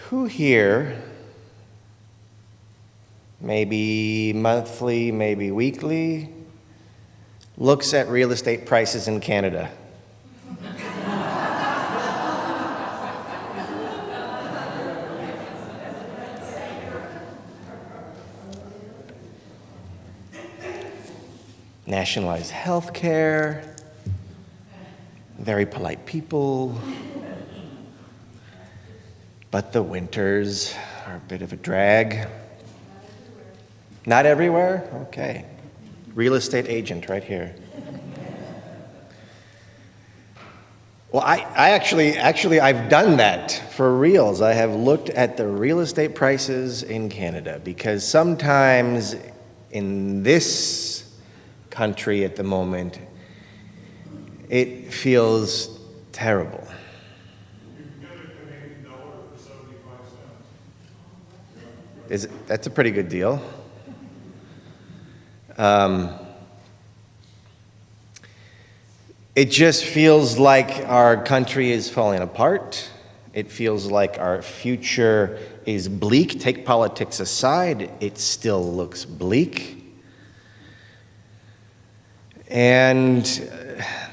Who here, maybe monthly, maybe weekly, looks at real estate prices in Canada? Nationalized health care, very polite people, but the winters are a bit of a drag. Not everywhere? Okay. Real estate agent right here. Well, I actually, I've done that for reals. I have looked at the real estate prices in Canada because sometimes in this country at the moment, it feels terrible. You can get a Canadian dollar for 75 cents. That's a pretty good deal. It just feels like our country is falling apart. It feels like our future is bleak. Take politics aside, it still looks bleak. And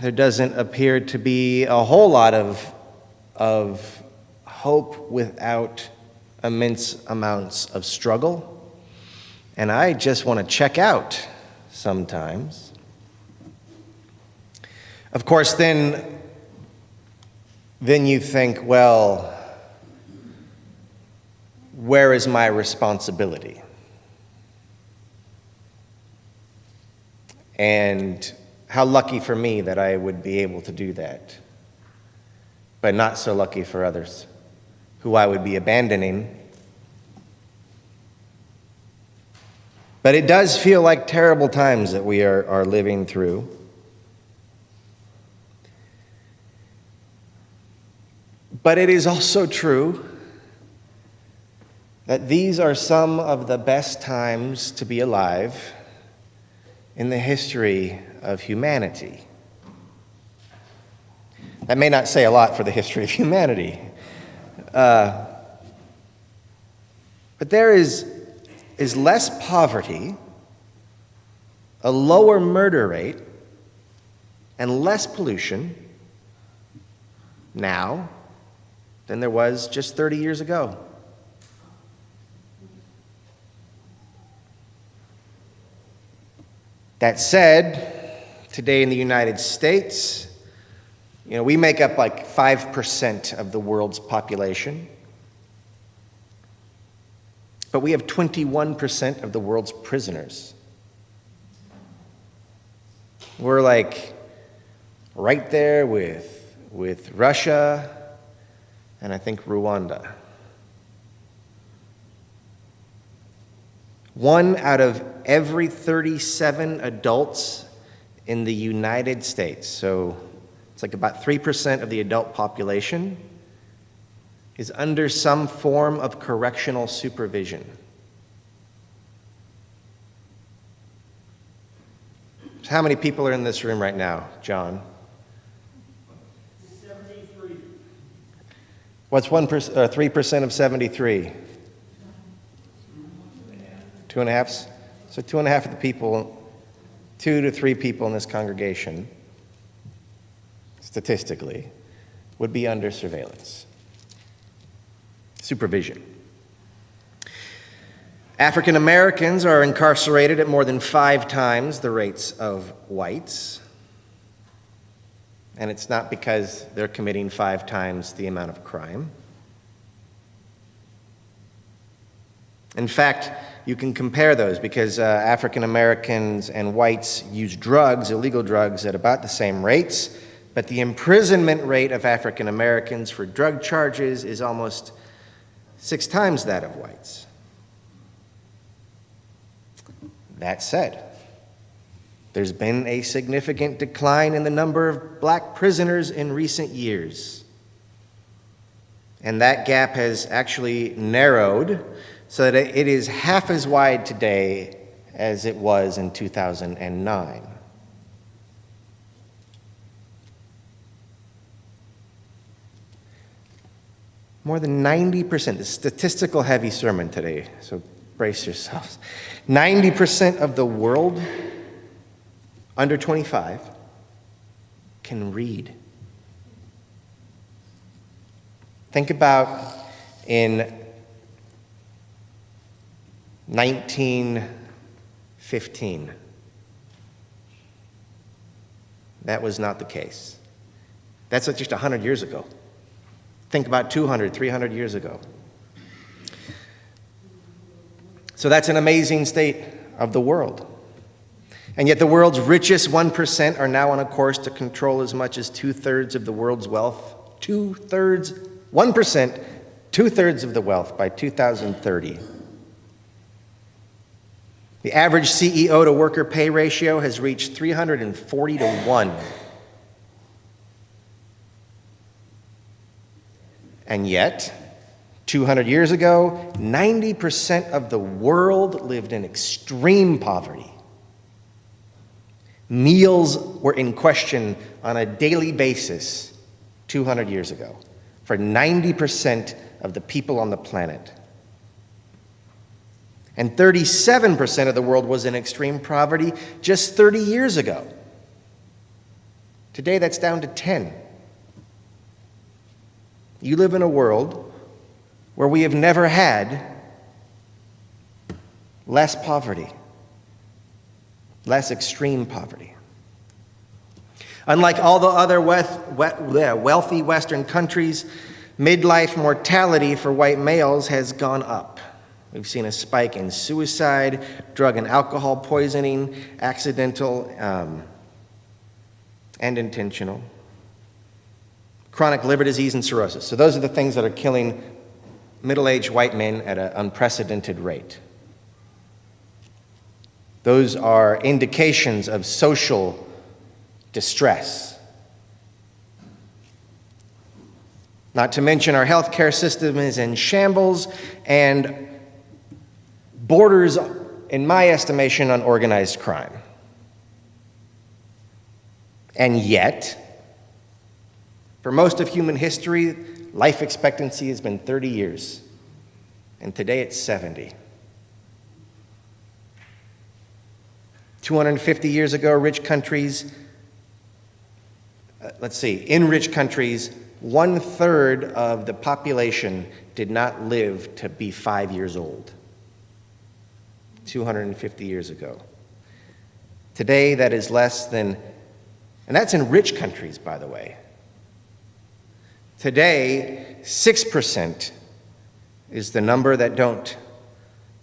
there doesn't appear to be a whole lot of hope without immense amounts of struggle. And I just want to check out sometimes. Of course, then you think, well, where is my responsibility? And how lucky for me that I would be able to do that, but not so lucky for others who I would be abandoning. But it does feel like terrible times that we are living through. But it is also true that these are some of the best times to be alive in the history of humanity. That may not say a lot for the history of humanity. But there is less poverty, a lower murder rate, and less pollution now than there was just 30 years ago. That said, today in the United States, we make up like 5% of the world's population, but we have 21% of the world's prisoners. We're like right there with Russia and I think Rwanda. 1 out of every 37 adults in the United States, so it's like about 3% of the adult population, is under some form of correctional supervision. So how many people are in this room right now, John? 73. What's 3% of 73? 2.5? So 2.5 of the people, 2 to 3 people in this congregation, statistically, would be under surveillance, supervision. African Americans are incarcerated at more than 5 times the rates of whites. And it's not because they're committing 5 times the amount of crime. In fact, you can compare those because African Americans and whites use drugs, illegal drugs, at about the same rates, but the imprisonment rate of African Americans for drug charges is almost 6 times that of whites. That said, there's been a significant decline in the number of black prisoners in recent years. And that gap has actually narrowed so that it is half as wide today as it was in 2009. More than 90%, the statistical heavy sermon today, so brace yourselves. 90% of the world under 25 can read. Think about in 1915. That was not the case. That's just 100 years ago. Think about 200, 300 years ago. So that's an amazing state of the world. And yet the world's richest 1% are now on a course to control as much as 2/3 of the world's wealth. 2/3, 1%, 2/3 of the wealth by 2030. The average CEO to worker pay ratio has reached 340 to 1. And yet, 200 years ago, 90% of the world lived in extreme poverty. Meals were in question on a daily basis 200 years ago for 90% of the people on the planet. And 37% of the world was in extreme poverty just 30 years ago. Today, that's down to 10. You live in a world where we have never had less poverty, less extreme poverty. Unlike all the other wealthy Western countries, midlife mortality for white males has gone up. We've seen a spike in suicide, drug and alcohol poisoning, accidental and intentional, chronic liver disease, and cirrhosis. So those are the things that are killing middle-aged white men at an unprecedented rate. Those are indications of social distress. Not to mention our healthcare system is in shambles and borders, in my estimation, on organized crime. And yet, for most of human history, life expectancy has been 30 years, and today it's 70. 250 years ago, in rich countries, 1/3 of the population did not live to be 5 years old. 250 years ago. Today, that is less than, and that's in rich countries, by the way. Today, 6% is the number that don't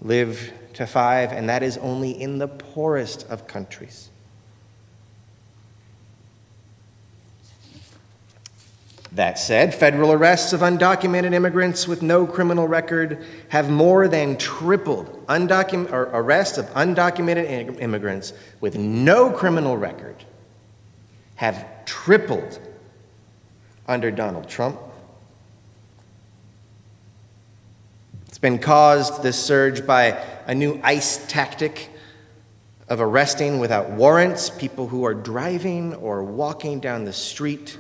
live to 5, and that is only in the poorest of countries. That said, federal arrests of undocumented immigrants with no criminal record have more than tripled. Arrests of undocumented immigrants with no criminal record have tripled under Donald Trump. It's been caused, this surge, by a new ICE tactic of arresting without warrants people who are driving or walking down the street,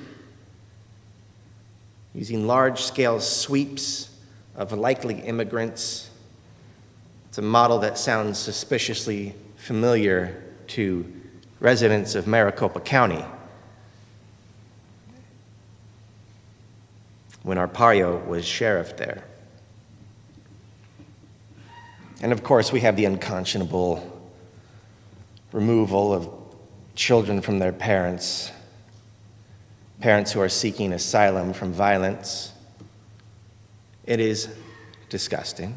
using large-scale sweeps of likely immigrants. It's a model that sounds suspiciously familiar to residents of Maricopa County, when Arpaio was sheriff there. And of course, we have the unconscionable removal of children from their parents, parents who are seeking asylum from violence. It is disgusting.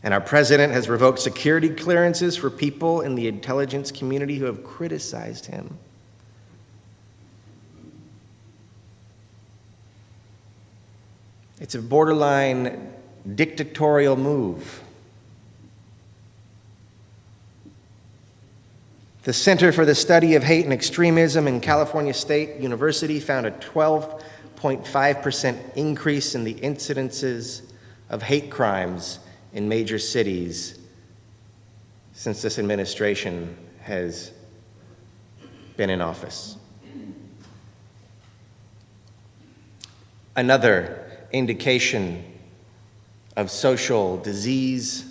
And our president has revoked security clearances for people in the intelligence community who have criticized him. It's a borderline dictatorial move. The Center for the Study of Hate and Extremism in California State University found a 12.5% increase in the incidences of hate crimes in major cities since this administration has been in office. Another indication of social disease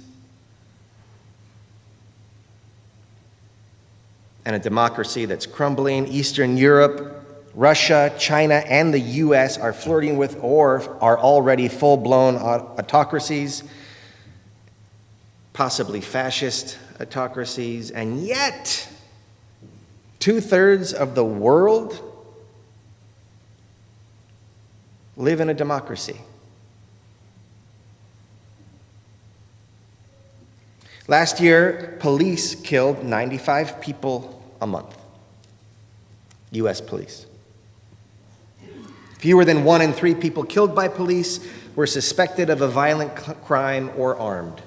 and a democracy that's crumbling. Eastern Europe, Russia, China, and the US are flirting with or are already full-blown autocracies, possibly fascist autocracies, and yet 2/3 of the world live in a democracy. Last year, police killed 95 people a month. US police. Fewer than 1 in 3 people killed by police were suspected of a violent crime or armed.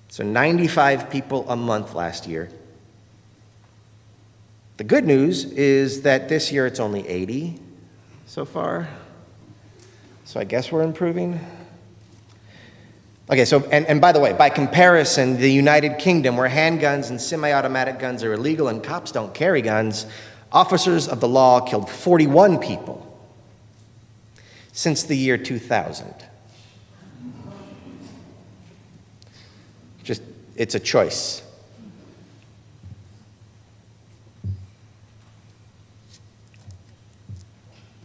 So 95 people a month last year. The good news is that this year it's only 80 so far. So I guess we're improving. Okay, so, and by the way, by comparison, the United Kingdom, where handguns and semi-automatic guns are illegal and cops don't carry guns, officers of the law killed 41 people since the year 2000. Just, it's a choice.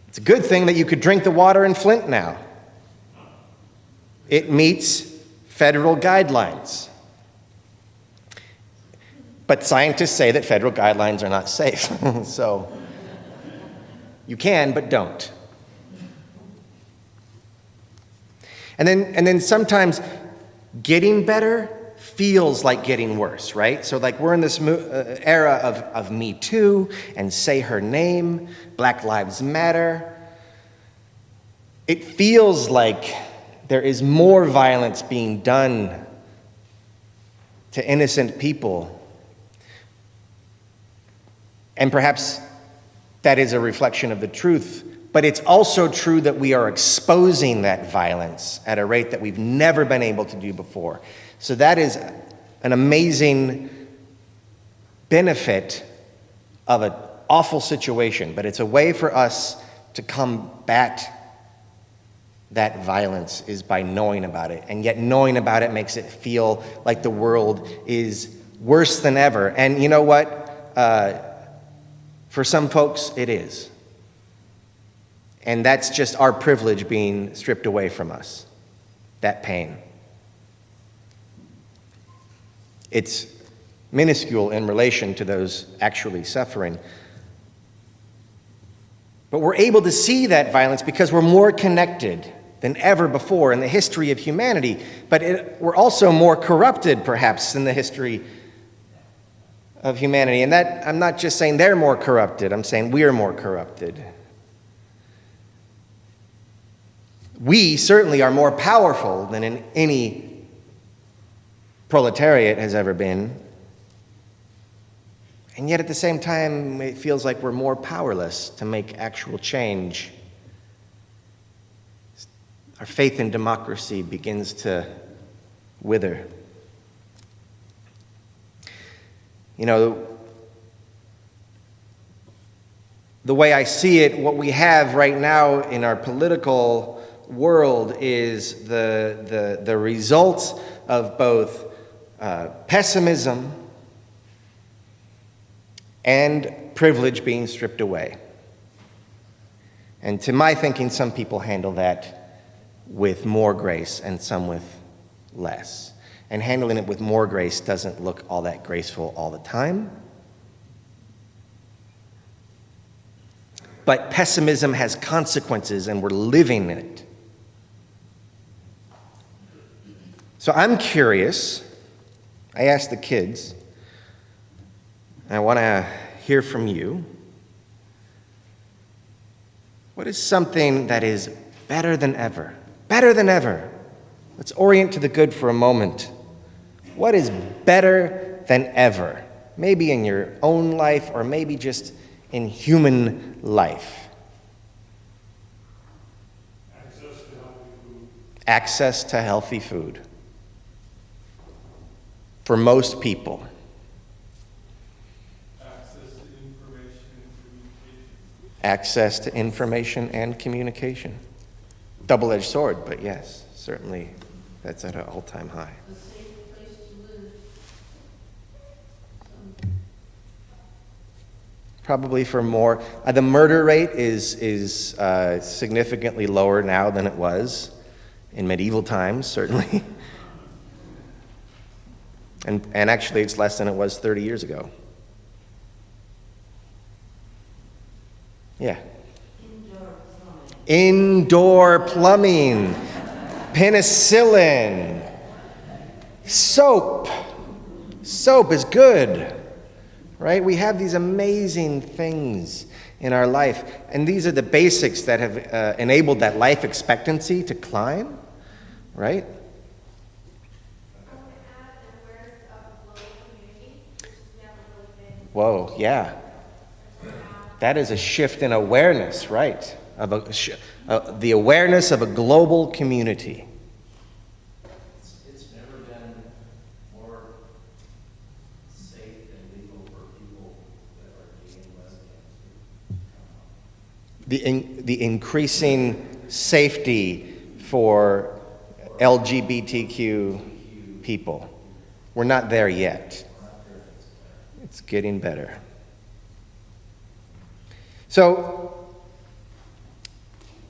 It's a good thing that you could drink the water in Flint now. It meets federal guidelines. But scientists say that federal guidelines are not safe. So you can, but don't. And then sometimes getting better feels like getting worse, right? So like we're in this era of Me Too and Say Her Name, Black Lives Matter. It feels like there is more violence being done to innocent people. And perhaps that is a reflection of the truth. But it's also true that we are exposing that violence at a rate that we've never been able to do before. So that is an amazing benefit of an awful situation. But it's a way for us to combat that violence is by knowing about it. And yet knowing about it makes it feel like the world is worse than ever. And you know what? For some folks, it is. And that's just our privilege being stripped away from us, that pain. It's minuscule in relation to those actually suffering. But we're able to see that violence because we're more connected than ever before in the history of humanity. But we're also more corrupted, perhaps, in the history of humanity. And that, I'm not just saying they're more corrupted, I'm saying we are more corrupted. We certainly are more powerful than in any proletariat has ever been. And yet at the same time, it feels like we're more powerless to make actual change. Our faith in democracy begins to wither. You know, the way I see it, what we have right now in our political world is the result of both pessimism and privilege being stripped away. And to my thinking, some people handle that with more grace and some with less. And handling it with more grace doesn't look all that graceful all the time. But pessimism has consequences, and we're living in it. So I'm curious. I asked the kids, and I want to hear from you. What is something that is better than ever? Better than ever. Let's orient to the good for a moment. What is better than ever? Maybe in your own life, or maybe just in human life. Access to healthy food. Access to healthy food. For most people. Access to information and communication. access to information and communication. Double-edged sword, but yes, certainly that's at an all-time high. A safe place to live. Probably for more. The murder rate is significantly lower now than it was in medieval times, certainly. And actually, it's less than it was 30 years ago. Yeah. Indoor plumbing, penicillin, soap. Soap is good, right? We have these amazing things in our life, and these are the basics that have enabled that life expectancy to climb, right? Whoa, yeah. That is a shift in awareness, right? Of the awareness of a global community. It's never been more safe and legal for people that are gay and lesbians. The increasing safety for LGBTQ people. We're not there yet. It's getting better. So,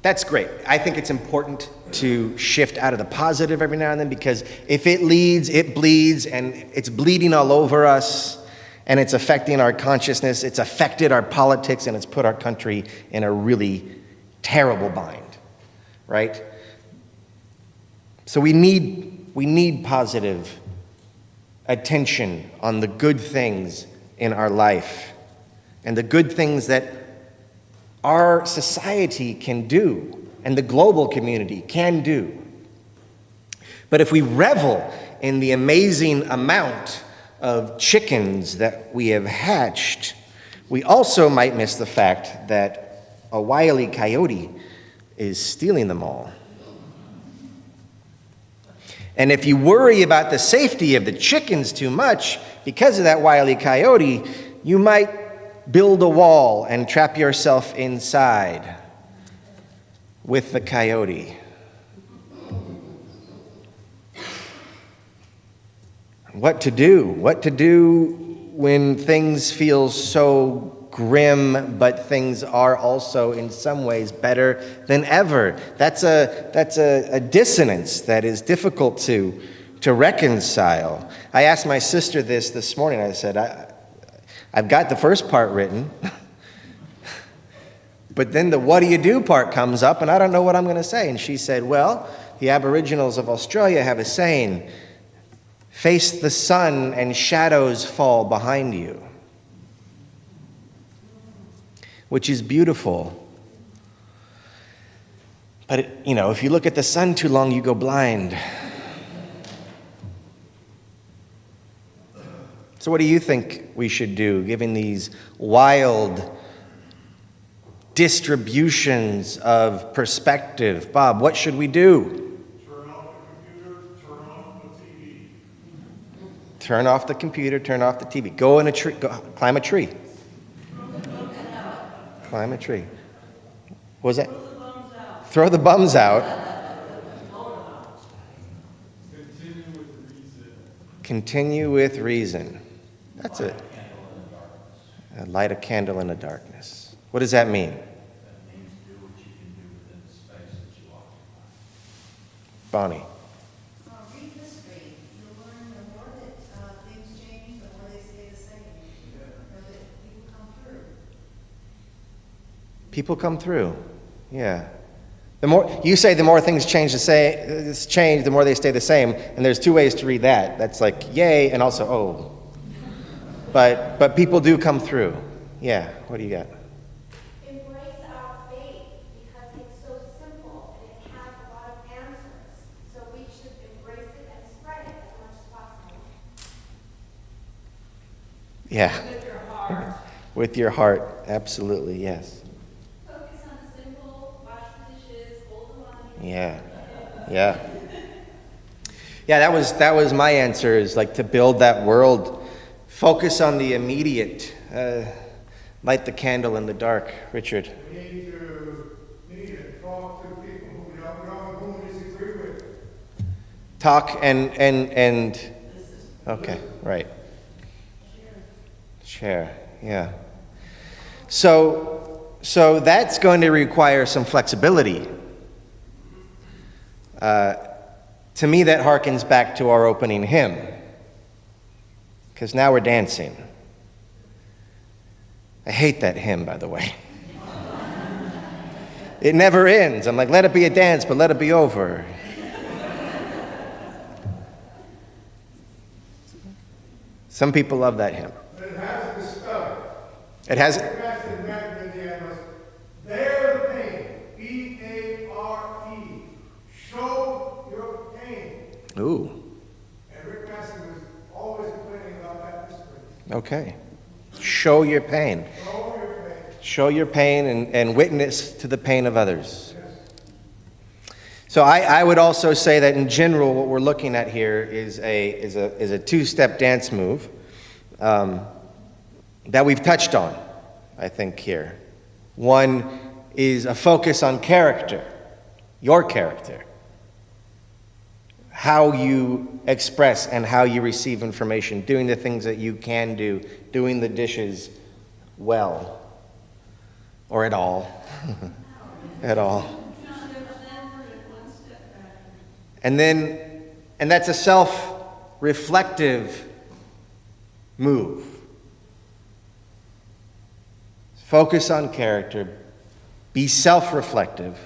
that's great. I think it's important to shift out of the positive every now and then, because if it leads, it bleeds, and it's bleeding all over us, and it's affecting our consciousness, it's affected our politics, and it's put our country in a really terrible bind, right? So we need positive attention on the good things in our life and the good things that our society can do and the global community can do. But if we revel in the amazing amount of chickens that we have hatched, we also might miss the fact that a wily coyote is stealing them all. And if you worry about the safety of the chickens too much because of that wily coyote, you might build a wall and trap yourself inside with the coyote. What to do? What to do when things feel so grim, but things are also in some ways better than ever? That's a dissonance that is difficult to reconcile. I asked my sister this morning. I said, I've got the first part written, but then the what do you do part comes up, and I don't know what I'm going to say. And she said, well, the Aboriginals of Australia have a saying, face the sun and shadows fall behind you, which is beautiful. But, if you look at the sun too long, you go blind. So what do you think we should do, given these wild distributions of perspective? Bob, what should we do? Turn off the computer, turn off the TV. Turn off the computer, turn off the TV. Go in a tree, climb a tree. Climb a tree. What was that? Throw the bums out. Continue with reason. That's it. Light a candle in the darkness. What does that mean? That means do what you can do within the space that you occupy. Bonnie. Read history. You'll learn the more that things change, the more they stay the same. Or that people come through. People come through. Yeah. The more things change, the more they stay the same. And there's two ways to read that. That's like yay, and also oh. But people do come through. Yeah. What do you got? Embrace our faith because it's so simple and it has a lot of answers. So we should embrace it and spread it as much as possible. Yeah. With your heart. With your heart. Absolutely. Yes. Focus on the simple, wash the dishes, hold the laundry. Yeah. Yeah. Yeah, that was my answer, is like to build that world. Focus on the immediate. light the candle in the dark, Richard. We need to talk to people who we don't know and whom we disagree with. Talk and okay, right. Share, yeah. So that's going to require some flexibility. To me, that harkens back to our opening hymn, because now we're dancing. I hate that hymn, by the way. It never ends. I'm like, let it be a dance, but let it be over. Some people love that hymn. But it has to start. It has. Bear the pain. B-A-R-E. Show your pain. Ooh. And Rick Massey was always complaining about that discipline. Okay. Show your pain. Show your pain. Show your pain and witness to the pain of others. So I would also say that in general, what we're looking at here is a two-step dance move that we've touched on, I think, here. One is a focus on character, your character, how you express and how you receive information, doing the things that you can do, doing the dishes well, or at all, at all. And that's a self-reflective move. Focus on character, be self-reflective.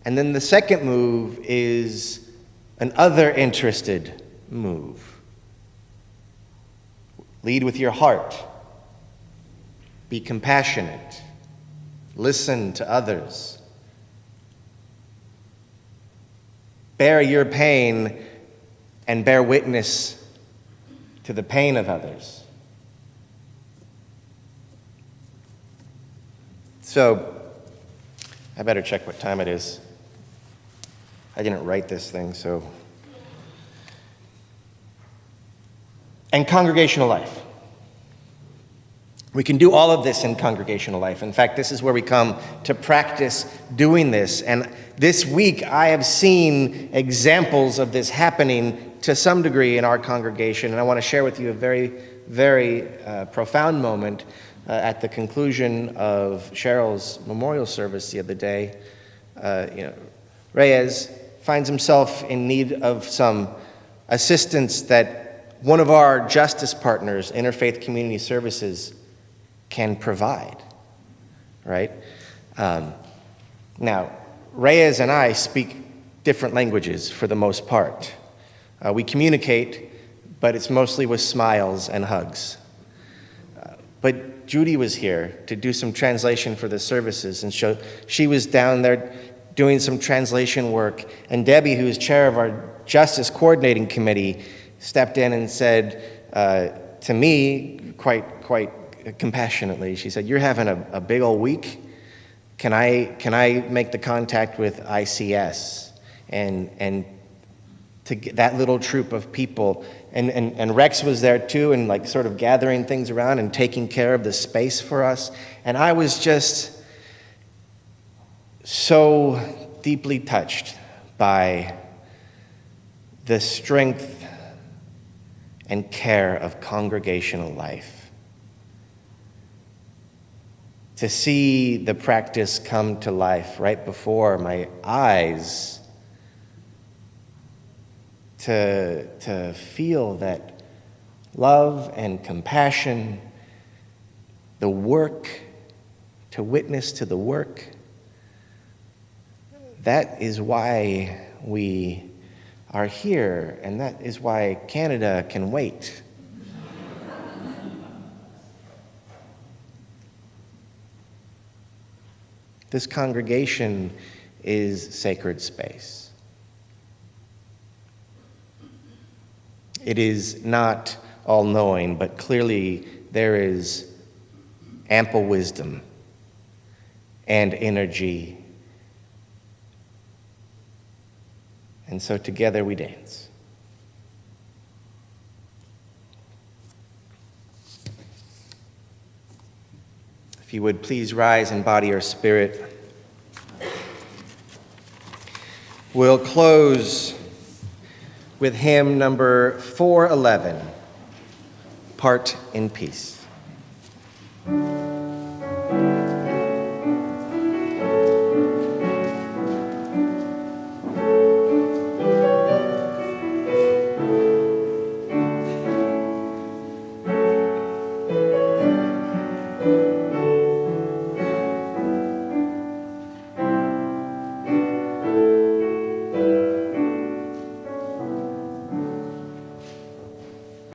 And then the second move is an other-interested move. Lead with your heart. Be compassionate. Listen to others. Bear your pain and bear witness to the pain of others. So, I better check what time it is. I didn't write this thing, so. And congregational life. We can do all of this in congregational life. In fact, this is where we come to practice doing this. And this week, I have seen examples of this happening to some degree in our congregation. And I want to share with you a very, very profound moment at the conclusion of Cheryl's memorial service the other day. Reyes finds himself in need of some assistance that one of our justice partners, Interfaith Community Services, can provide, right? Now, Reyes and I speak different languages for the most part. We communicate, but it's mostly with smiles and hugs. But Judy was here to do some translation for the services, and she was down there doing some translation work. And Debbie, who is chair of our Justice Coordinating Committee, stepped in and said to me, quite compassionately, she said, "You're having a big old week. Can I make the contact with ICS and to get that little troop of people?" And Rex was there too, and like sort of gathering things around and taking care of the space for us. And I was just so deeply touched by the strength and care of congregational life. To see the practice come to life right before my eyes, to feel that love and compassion, the work, to witness to the work, that is why we are here, and that is why Canada can wait. This congregation is sacred space. It is not all-knowing, but clearly there is ample wisdom and energy. And so together we dance. If you would please rise in body or spirit. We'll close with hymn number 411, Part in Peace.